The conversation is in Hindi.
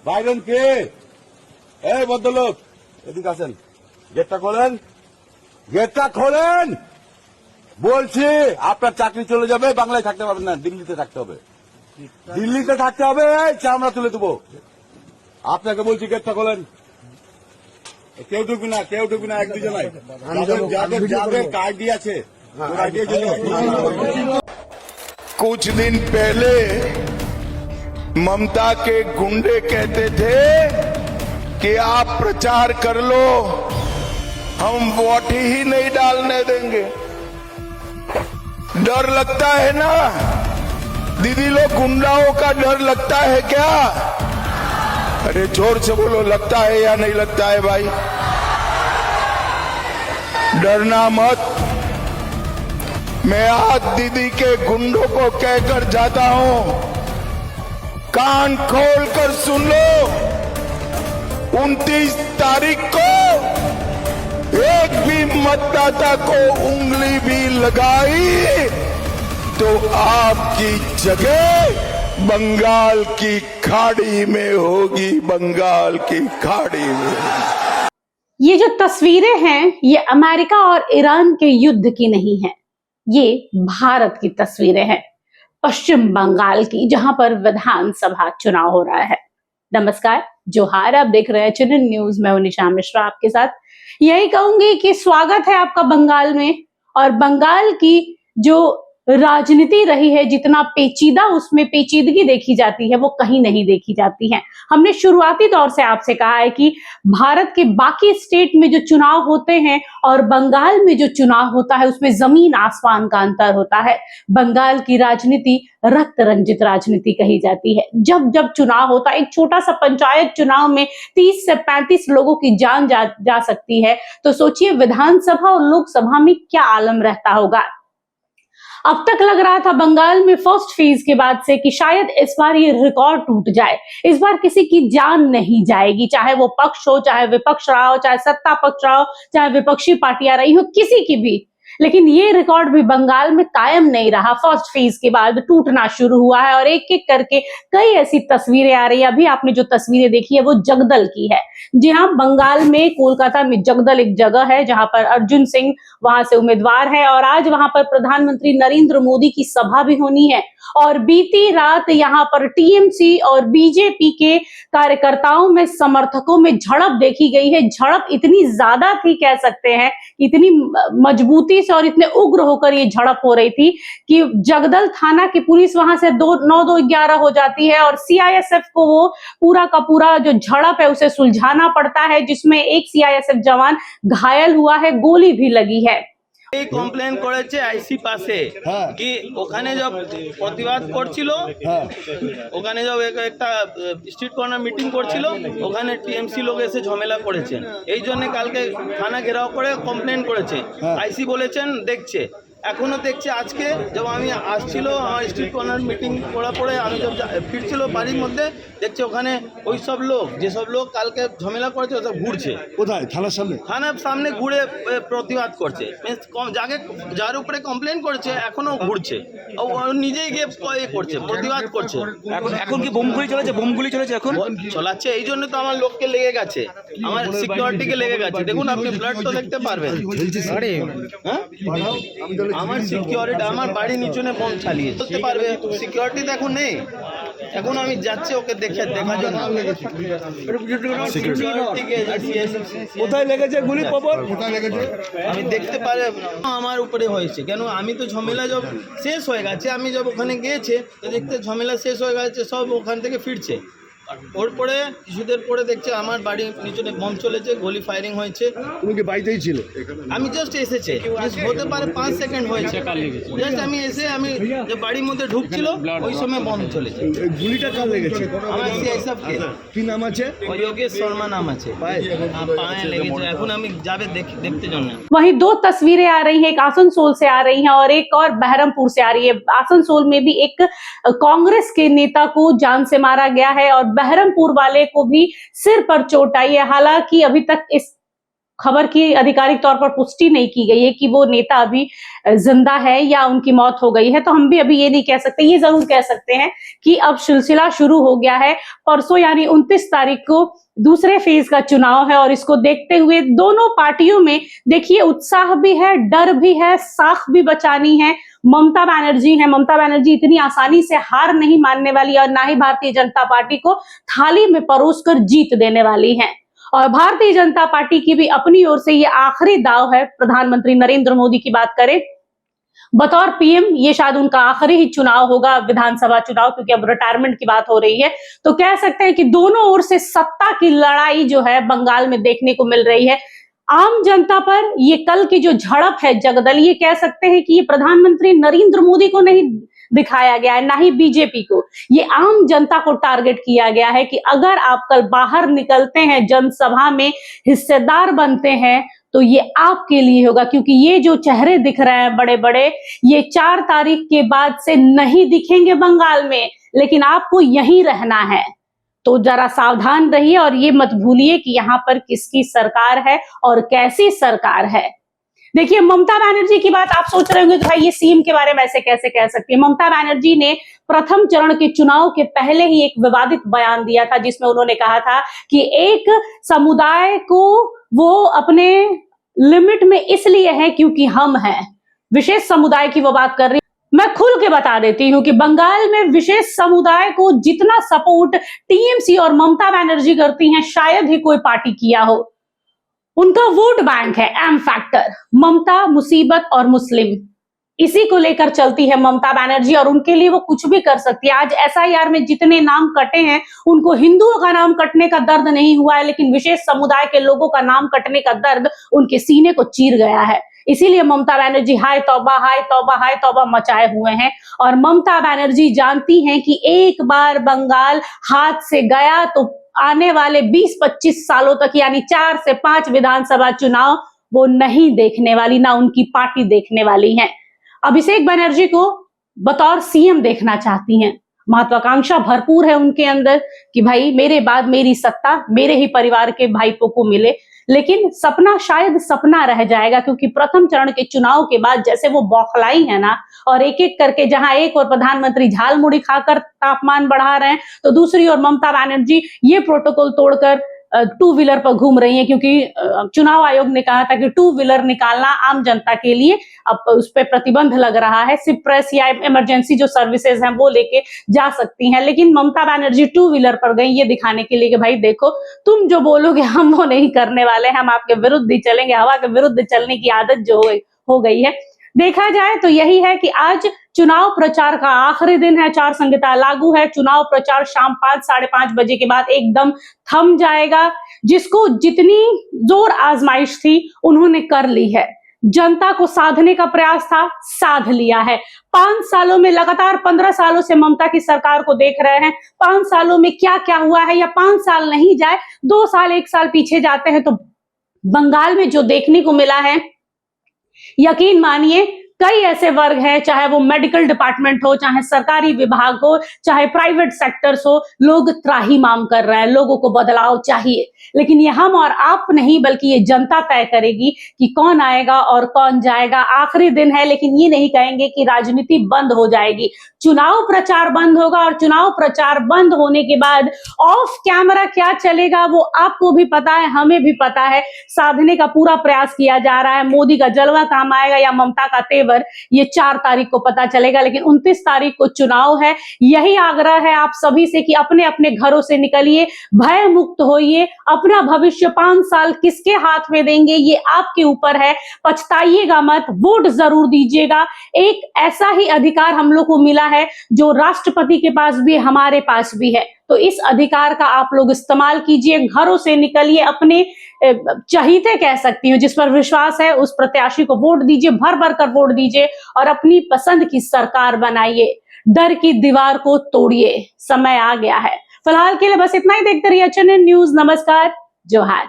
বাইরেন কে? এই ভদ্রলোক এদিকে আসেন, গেটটা খোলেন, গেটটা খোলেন বলছি। আপনার চাকরি চলে যাবে, বাংলায় থাকতে পারবেন না, দিল্লিতে থাকতে হবে, দিল্লিতে থাকতে হবে। চামড়া তুলে দেবো। আপনাকে বলছি গেটটা খোলেন। কেউ ঢুকবি না, কেউ ঢুকবি না, এক দুজনাই যাদের আইডি আছে। कुछ दिन पहले ममता के गुंडे कहते थे कि आप प्रचार कर लो, हम वोट ही नहीं डालने देंगे। डर लगता है ना दीदी लोग, गुंडाओं का डर लगता है क्या? अरे जोर से बोलो, लगता है या नहीं लगता है भाई? डरना मत। मैं आज दीदी के गुंडों को कहकर जाता हूं, कान खोल कर सुन लो, 29 तारीख को एक भी मतदाता को उंगली भी लगाई तो आपकी जगह बंगाल की खाड़ी में होगी, बंगाल की खाड़ी में। ये जो तस्वीरें हैं ये अमेरिका और ईरान के युद्ध की नहीं है, ये भारत की तस्वीरें हैं, पश्चिम बंगाल की, जहां पर विधानसभा चुनाव हो रहा है। नमस्कार, जोहार, आप देख रहे हैं चैनल न्यूज। मैं हूं निशा मिश्रा आपके साथ। यही कहूंगी कि स्वागत है आपका बंगाल में। और बंगाल की जो राजनीति रही है, जितना पेचीदा उसमें पेचीदगी देखी जाती है वो कहीं नहीं देखी जाती है। हमने शुरुआती दौर से आपसे कहा है कि भारत के बाकी स्टेट में जो चुनाव होते हैं और बंगाल में जो चुनाव होता है उसमें जमीन आसमान का अंतर होता है। बंगाल की राजनीति रक्त रंजित राजनीति कही जाती है। जब जब चुनाव होता है, एक छोटा सा पंचायत चुनाव में 30 से 35 लोगों की जान जा सकती है, तो सोचिए विधानसभा और लोकसभा में क्या आलम रहता होगा। अब तक लग रहा था बंगाल में फर्स्ट फेज के बाद से कि शायद इस बार ये रिकॉर्ड टूट जाए, इस बार किसी की जान नहीं जाएगी, चाहे वो पक्ष हो, चाहे विपक्ष रहा हो, चाहे सत्ता पक्ष रहा हो, चाहे विपक्षी पार्टियां रही हो, किसी की भी। लेकिन ये रिकॉर्ड भी बंगाल में कायम नहीं रहा। फर्स्ट फेज के बाद टूटना शुरू हुआ है और एक एक करके कई ऐसी तस्वीरें आ रही है। अभी आपने जो तस्वीरें देखी है वो जगदल की है। जी हाँ, बंगाल में कोलकाता में जगदल एक जगह है जहां पर अर्जुन सिंह वहां से उम्मीदवार है और आज वहां पर प्रधानमंत्री नरेंद्र मोदी की सभा भी होनी है। और बीती रात यहाँ पर टीएमसी और बीजेपी के कार्यकर्ताओं में, समर्थकों में झड़प देखी गई है। झड़प इतनी ज्यादा थी, कह सकते हैं, इतनी मजबूती से और इतने उग्र होकर ये झड़प हो रही थी कि जगदल थाना की पुलिस वहां से 9-2-11 हो जाती है और सीआईएसएफ को वो पूरा का पूरा जो झड़प है उसे सुलझाना पड़ता है, जिसमें एक सीआईएसएफ जवान घायल हुआ है, गोली भी लगी है। এই কমপ্লেন করেছে আইসি পাশে কি ওখানে যব প্রতিবাদ করছিল, ওখানে যব একটা স্ট্রিট কর্নার মিটিং করছিল, ওখানে টিএমসি লোক এসে ঝামেলা করেছেন। এই জন্য কালকে থানা ঘেরাও করে কমপ্লেন করেছে। আইসি বলেছেন দেখছে, এখনো দেখছে। আজকে যব আমি আসছিল আমার স্ট্রিট কর্নার মিটিং করার পরে আমি যব ফিরছিল বাড়ির মধ্যে, দেখছে ওখানে ওই সব লোক, যেসব লোক কালকে ঝামেলা করেছে ওসব ঘুরছে। কোথায়? থানার সামনে। থানার সামনে ঘুরে প্রতিবাদ করছে। যাকে যার উপরে কমপ্লেন করেছে এখনো ঘুরছে, ও নিজেই গিয়ে করছে, প্রতিবাদ করছে। এখন কি বোমগুলি চলেছে? বোমগুলি চলেছে এখন চলাচ্ছে। এই জন্য তো আমার লোককে লেগে গেছে, আমার সিকিউরিটিকে লেগে গেছে। দেখুন আপনি ব্লাড তো দেখতে পারবেন। হ্যাঁ, আমার সিকিউরিটি আমার বাড়ির নিচনে বোম চালিয়ে চলতে পারবে। সিকিউরিটি তো এখন নেই, এখন আমি যাচ্ছি ওকে দেখার জন্য। কোথায় লেগেছে গুলি? কোথায় লেগেছে আমি দেখতে পারি, আমার উপরে হয়েছে। কেন আমি তো ঝামেলা যব শেষ হয়ে গেছে, আমি যব ওখানে গিয়েছে তো দেখতে ঝামেলা শেষ হয়ে গেছে, সব ওখান থেকে ফিরছে। ওর পরে কিছুদের পরে দেখছে আমার বাড়ির নিচনে বম চলেছে, গলি ফায়ারিং হয়েছে। তুমি কি বাড়িতেই ছিল? আমি জাস্ট এসেছে, হতে পারে 5 সেকেন্ড হয়েছে। জাস্ট আমি এসে আমি যে বাড়ির মধ্যে ঢুকছিল ওই সময় বম চলেছে। গুলিটা কার লেগেছে? আমার সিআইএসএফকে। কি নাম আছে? योगेश शर्मा नाम আছে। पाए लेगे এখন আমি যাবে দেখতে জন্য। वहीं दो तस्वीरें आ रही हैं, एक आसनसोल से आ रही हैं और एक और बहरमपुर से आ रही है। आसनसोल में भी एक कांग्रेस के नेता को जान से मारा गया है और बहरमपुर वाले को भी सिर पर चोट आई है। हालांकि अभी तक इस खबर की आधिकारिक तौर पर पुष्टि नहीं की गई है कि वो नेता अभी जिंदा है या उनकी मौत हो गई है, तो हम भी अभी ये नहीं कह सकते। ये जरूर कह सकते हैं कि अब सिलसिला शुरू हो गया है। परसों यानी 29 तारीख को दूसरे फेज का चुनाव है और इसको देखते हुए दोनों पार्टियों में देखिए उत्साह भी है, डर भी है, साख भी बचानी है। ममता बनर्जी है, ममता बनर्जी इतनी आसानी से हार नहीं मानने वाली और ना ही भारतीय जनता पार्टी को थाली में परोसकर जीत देने वाली है। और भारतीय जनता पार्टी की भी अपनी ओर से ये आखिरी दाव है। प्रधानमंत्री नरेंद्र मोदी की बात करें, बतौर पीएम ये शायद उनका आखिरी ही चुनाव होगा, विधानसभा चुनाव, क्योंकि अब रिटायरमेंट की बात हो रही है। तो कह सकते हैं कि दोनों ओर से सत्ता की लड़ाई जो है बंगाल में देखने को मिल रही है। आम जनता पर ये कल की जो झड़प है जगदल, ये कह सकते हैं कि ये प्रधानमंत्री नरेंद्र मोदी को नहीं दिखाया गया है, ना ही बीजेपी को, ये आम जनता को टारगेट किया गया है कि अगर आप कल बाहर निकलते हैं, जनसभा में हिस्सेदार बनते हैं, तो ये आपके लिए होगा। क्योंकि ये जो चेहरे दिख रहे हैं बड़े बड़े, ये 4 तारीख के बाद से नहीं दिखेंगे बंगाल में, लेकिन आपको यहीं रहना है। तो जरा सावधान रहिए और ये मत भूलिए कि यहाँ पर किसकी सरकार है और कैसी सरकार है। देखिए ममता बनर्जी की बात आप सोच रहे होंगे कि भाई ये सीएम के बारे में ऐसे कैसे कह सकती है। ममता बनर्जी ने प्रथम चरण के चुनाव के पहले ही एक विवादित बयान दिया था, जिसमें उन्होंने कहा था कि एक समुदाय को वो अपने लिमिट में इसलिए है क्योंकि हम हैं। विशेष समुदाय की वो बात कर रही। मैं खुल के बता देती हूँ कि बंगाल में विशेष समुदाय को जितना सपोर्ट टीएमसी और ममता बनर्जी करती हैं, शायद ही कोई पार्टी किया हो। उनका वोट बैंक है एम फैक्टर, ममता, मुसीबत और मुस्लिम, इसी को लेकर चलती है ममता बनर्जी और उनके लिए वो कुछ भी कर सकती है। आज एसआईआर में जितने नाम कटे हैं, उनको हिंदुओं का नाम कटने का दर्द नहीं हुआ है, लेकिन विशेष समुदाय के लोगों का नाम कटने का दर्द उनके सीने को चीर गया है। इसीलिए ममता बनर्जी हाय तौबा हाय तौबा हाय तौबा मचाए हुए हैं। और ममता बनर्जी जानती हैं कि एक बार बंगाल हाथ से गया तो आने वाले 20-25 सालों तक यानी 4 से 5 विधानसभा चुनाव वो नहीं देखने वाली, ना उनकी पार्टी देखने वाली है। अभिषेक बनर्जी को बतौर सीएम देखना चाहती हैं, महत्वाकांक्षा भरपूर है उनके अंदर कि भाई मेरे बाद मेरी सत्ता मेरे ही परिवार के भाइयों को मिले। लेकिन सपना शायद सपना रह जाएगा, क्योंकि प्रथम चरण के चुनाव के बाद जैसे वो बौखलाई है ना, और एक एक करके जहां एक और प्रधानमंत्री झाल मुड़ी खाकर तापमान बढ़ा रहे हैं, तो दूसरी ओर ममता बनर्जी ये प्रोटोकॉल तोड़कर 2 व्हीलर पर घूम रही है। क्योंकि चुनाव आयोग ने कहा था कि 2 व्हीलर निकालना आम जनता के लिए अब उस पर प्रतिबंध लग रहा है, सिर्फ प्रेस या इमरजेंसी जो सर्विसेज हैं वो लेके जा सकती हैं। लेकिन ममता बनर्जी 2 व्हीलर पर गई ये दिखाने के लिए कि भाई देखो तुम जो बोलोगे हम वो नहीं करने वाले, हम आपके विरुद्ध ही चलेंगे। हवा के विरुद्ध चलने की आदत जो हो गई है। देखा जाए तो यही है कि आज चुनाव प्रचार का आखिरी दिन है, आचार संहिता लागू है। चुनाव प्रचार शाम 5 साढ़े 5 बजे के बाद एकदम थम जाएगा। जिसको जितनी जोर आजमाइश थी उन्होंने कर ली है, जनता को साधने का प्रयास था, साध लिया है। 5 सालों में लगातार 15 सालों से ममता की सरकार को देख रहे हैं। 5 सालों में क्या क्या हुआ है, या 5 साल नहीं जाए 2 साल 1 साल पीछे जाते हैं तो बंगाल में जो देखने को मिला है, यकीन मानिए कई ऐसे वर्ग हैं, चाहे वो मेडिकल डिपार्टमेंट हो, चाहे सरकारी विभाग हो, चाहे प्राइवेट सेक्टर्स हो, लोग त्राहिमाम कर रहे हैं, लोगों को बदलाव चाहिए। लेकिन ये हम और आप नहीं बल्कि ये जनता तय करेगी कि कौन आएगा और कौन जाएगा। आखिरी दिन है, लेकिन ये नहीं कहेंगे कि राजनीति बंद हो जाएगी। चुनाव प्रचार बंद होगा और चुनाव प्रचार बंद होने के बाद ऑफ कैमरा क्या चलेगा वो आपको भी पता है, हमें भी पता है। साधने का पूरा प्रयास किया जा रहा है। मोदी का जलवा काम आएगा या ममता का तेवर, ये 4 तारीख को पता चलेगा। लेकिन 29 तारीख को चुनाव है। यही आग्रह है आप सभी से कि अपने अपने घरों से निकलिए, भय मुक्त होइए। अपना भविष्य 5 साल किसके हाथ में देंगे ये आपके ऊपर है, पछताइएगा मत, वोट जरूर दीजिएगा। एक ऐसा ही अधिकार हम लोग को मिला है जो राष्ट्रपति के पास भी हमारे पास भी है, तो इस अधिकार का आप लोग इस्तेमाल कीजिए। घरों से निकलिए, अपने चहीते कह सकती हूँ जिस पर विश्वास है उस प्रत्याशी को वोट दीजिए, भर भर कर वोट दीजिए और अपनी पसंद की सरकार बनाइए। डर की दीवार को तोड़िए, समय आ गया है। फिलहाल के लिए बस इतना ही। देखते रहिए HNN न्यूज। नमस्कार, जोहार।